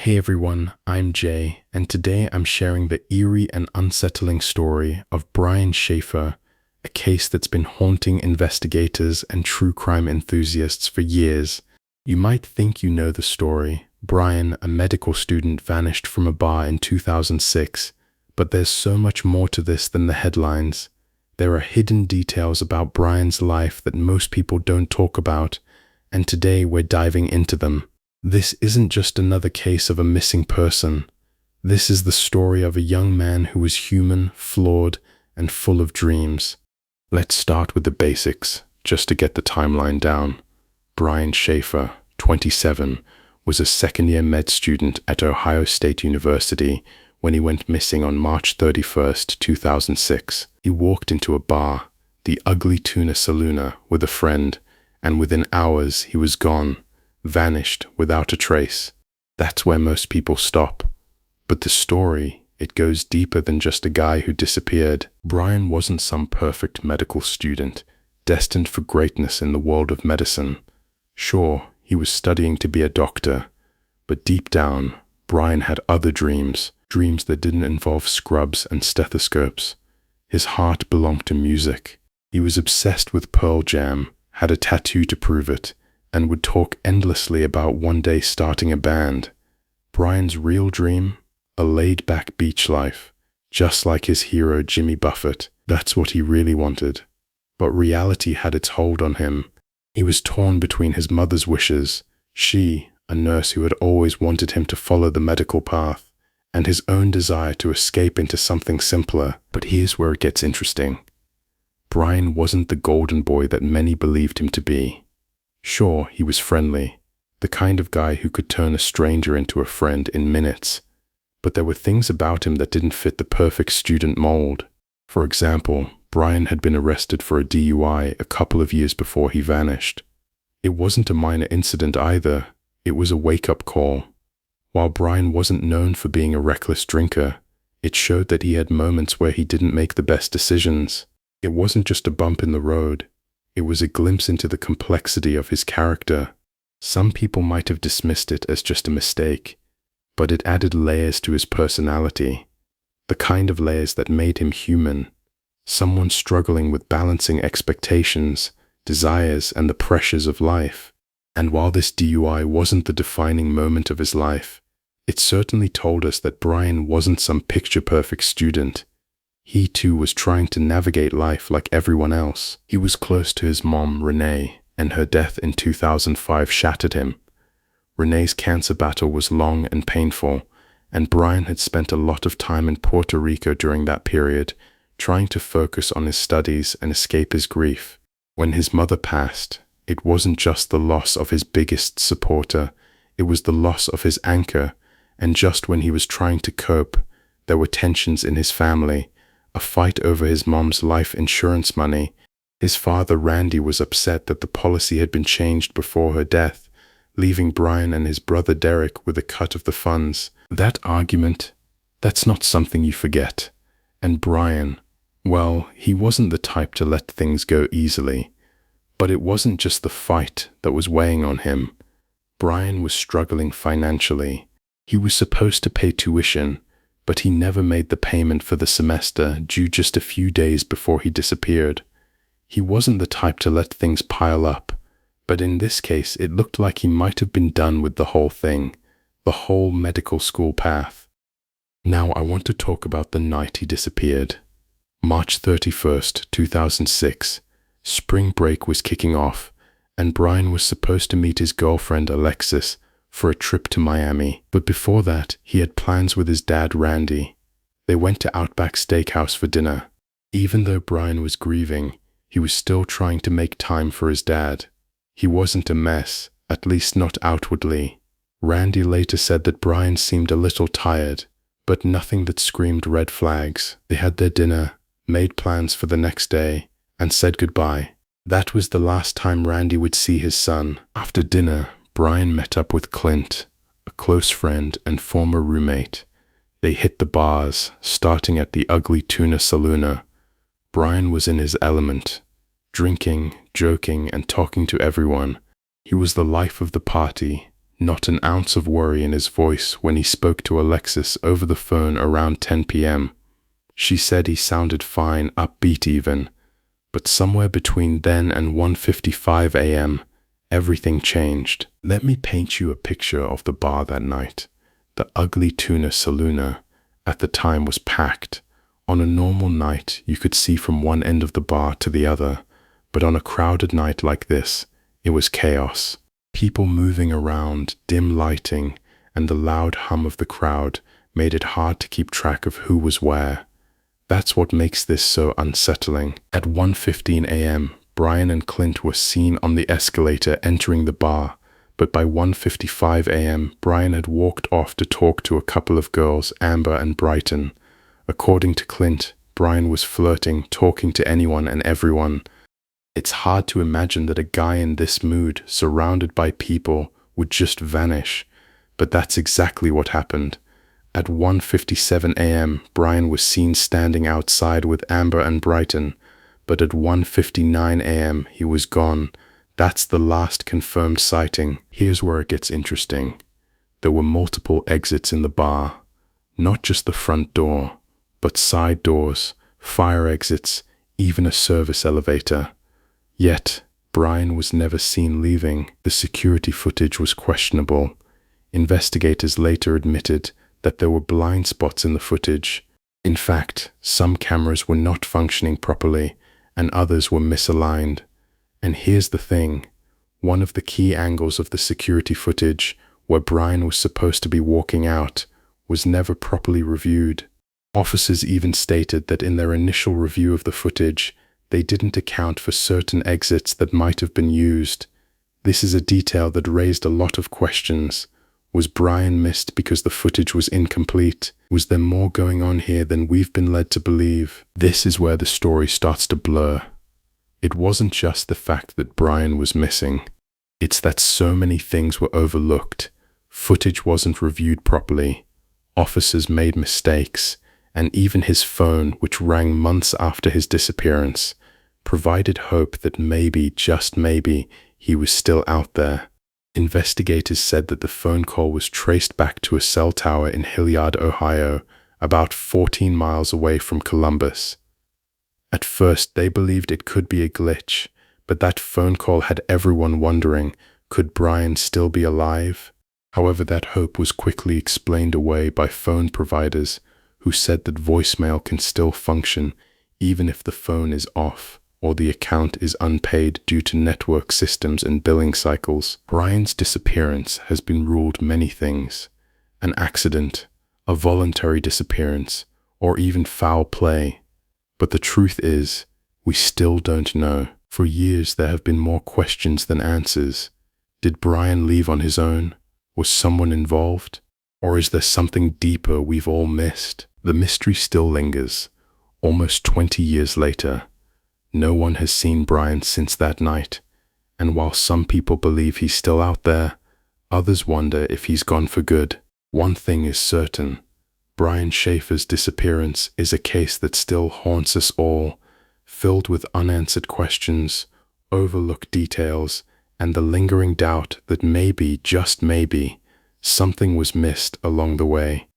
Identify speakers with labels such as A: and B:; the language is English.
A: Hey everyone, I'm Jay, and today I'm sharing the eerie and unsettling story of Brian Shaffer, a case that's been haunting investigators and true crime enthusiasts for years. You might think you know the story. Brian, a medical student, vanished from a bar in 2006, but there's so much more to this than the headlines. There are hidden details about Brian's life that most people don't talk about, and today we're diving into them. This isn't just another case of a missing person. This is the story of a young man who was human, flawed, and full of dreams. Let's start with the basics, just to get the timeline down. Brian Shaffer, 27, was a second-year med student at Ohio State University when he went missing on March 31st, 2006. He walked into a bar, the Ugly Tuna Saloona, with a friend, and within hours he was gone. Vanished without a trace. That's where most people stop. But the story, it goes deeper than just a guy who disappeared. Brian wasn't some perfect medical student, destined for greatness in the world of medicine. Sure, he was studying to be a doctor, but deep down, Brian had other dreams that didn't involve scrubs and stethoscopes. His heart belonged to music. He was obsessed with Pearl Jam, had a tattoo to prove it, and would talk endlessly about one day starting a band. Brian's real dream? A laid-back beach life, just like his hero Jimmy Buffett. That's what he really wanted. But reality had its hold on him. He was torn between his mother's wishes, she, a nurse who had always wanted him to follow the medical path, and his own desire to escape into something simpler. But here's where it gets interesting. Brian wasn't the golden boy that many believed him to be. Sure, he was friendly, the kind of guy who could turn a stranger into a friend in minutes, but there were things about him that didn't fit the perfect student mold. For example, Brian had been arrested for a DUI a couple of years before he vanished. It wasn't a minor incident either, it was a wake-up call. While Brian wasn't known for being a reckless drinker, it showed that he had moments where he didn't make the best decisions. It wasn't just a bump in the road. It was a glimpse into the complexity of his character. Some people might have dismissed it as just a mistake, but it added layers to his personality, the kind of layers that made him human, someone struggling with balancing expectations, desires, and the pressures of life. And while this DUI wasn't the defining moment of his life, it certainly told us that Brian wasn't some picture-perfect student. He too was trying to navigate life like everyone else. He was close to his mom, Renee, and her death in 2005 shattered him. Renee's cancer battle was long and painful, and Brian had spent a lot of time in Puerto Rico during that period, trying to focus on his studies and escape his grief. When his mother passed, it wasn't just the loss of his biggest supporter, it was the loss of his anchor, and just when he was trying to cope, there were tensions in his family. A fight over his mom's life insurance money. His father, Randy, was upset that the policy had been changed before her death, leaving Brian and his brother Derek with a cut of the funds. That argument, that's not something you forget. And Brian, well, he wasn't the type to let things go easily. But it wasn't just the fight that was weighing on him. Brian was struggling financially. He was supposed to pay tuition, but he never made the payment for the semester due just a few days before he disappeared. He wasn't the type to let things pile up, but in this case it looked like he might have been done with the whole thing, the whole medical school path. Now I want to talk about the night he disappeared. March 31st, 2006. Spring break was kicking off, and Brian was supposed to meet his girlfriend Alexis for a trip to Miami, but before that, he had plans with his dad, Randy. They went to Outback Steakhouse for dinner. Even though Brian was grieving, he was still trying to make time for his dad. He wasn't a mess, at least not outwardly. Randy later said that Brian seemed a little tired, but nothing that screamed red flags. They had their dinner, made plans for the next day, and said goodbye. That was the last time Randy would see his son. After dinner, Brian met up with Clint, a close friend and former roommate. They hit the bars, starting at the Ugly Tuna Saloona. Brian was in his element, drinking, joking, and talking to everyone. He was the life of the party, not an ounce of worry in his voice when he spoke to Alexis over the phone around 10 p.m. She said he sounded fine, upbeat even, but somewhere between then and 1:55 a.m., everything changed. Let me paint you a picture of the bar that night. The Ugly Tuna Saloona at the time was packed. On a normal night, you could see from one end of the bar to the other, but on a crowded night like this, it was chaos. People moving around, dim lighting, and the loud hum of the crowd made it hard to keep track of who was where. That's what makes this so unsettling. At 1:15 a.m., Brian and Clint were seen on the escalator entering the bar, but by 1:55 a.m., Brian had walked off to talk to a couple of girls, Amber and Brighton. According to Clint, Brian was flirting, talking to anyone and everyone. It's hard to imagine that a guy in this mood, surrounded by people, would just vanish, but that's exactly what happened. At 1:57 a.m., Brian was seen standing outside with Amber and Brighton, but at 1:59 a.m., he was gone. That's the last confirmed sighting. Here's where it gets interesting. There were multiple exits in the bar, not just the front door, but side doors, fire exits, even a service elevator. Yet, Brian was never seen leaving. The security footage was questionable. Investigators later admitted that there were blind spots in the footage. In fact, some cameras were not functioning properly, and others were misaligned. And here's the thing. One of the key angles of the security footage, where Brian was supposed to be walking out, was never properly reviewed. Officers even stated that in their initial review of the footage, they didn't account for certain exits that might have been used. This is a detail that raised a lot of questions. Was Brian missed because the footage was incomplete? Was there more going on here than we've been led to believe? This is where the story starts to blur. It wasn't just the fact that Brian was missing. It's that so many things were overlooked. Footage wasn't reviewed properly. Officers made mistakes, and even his phone, which rang months after his disappearance, provided hope that maybe, just maybe, he was still out there. Investigators said that the phone call was traced back to a cell tower in Hilliard, Ohio, about 14 miles away from Columbus. At first, they believed it could be a glitch, but that phone call had everyone wondering, could Brian still be alive? However, that hope was quickly explained away by phone providers who said that voicemail can still function even if the phone is off or the account is unpaid due to network systems and billing cycles. Brian's disappearance has been ruled many things: an accident, a voluntary disappearance, or even foul play. But the truth is, we still don't know. For years there have been more questions than answers. Did Brian leave on his own? Was someone involved? Or is there something deeper we've all missed? The mystery still lingers. Almost 20 years later, no one has seen Brian since that night. And while some people believe he's still out there, others wonder if he's gone for good. One thing is certain: Brian Shaffer's disappearance is a case that still haunts us all, filled with unanswered questions, overlooked details, and the lingering doubt that maybe, just maybe, something was missed along the way.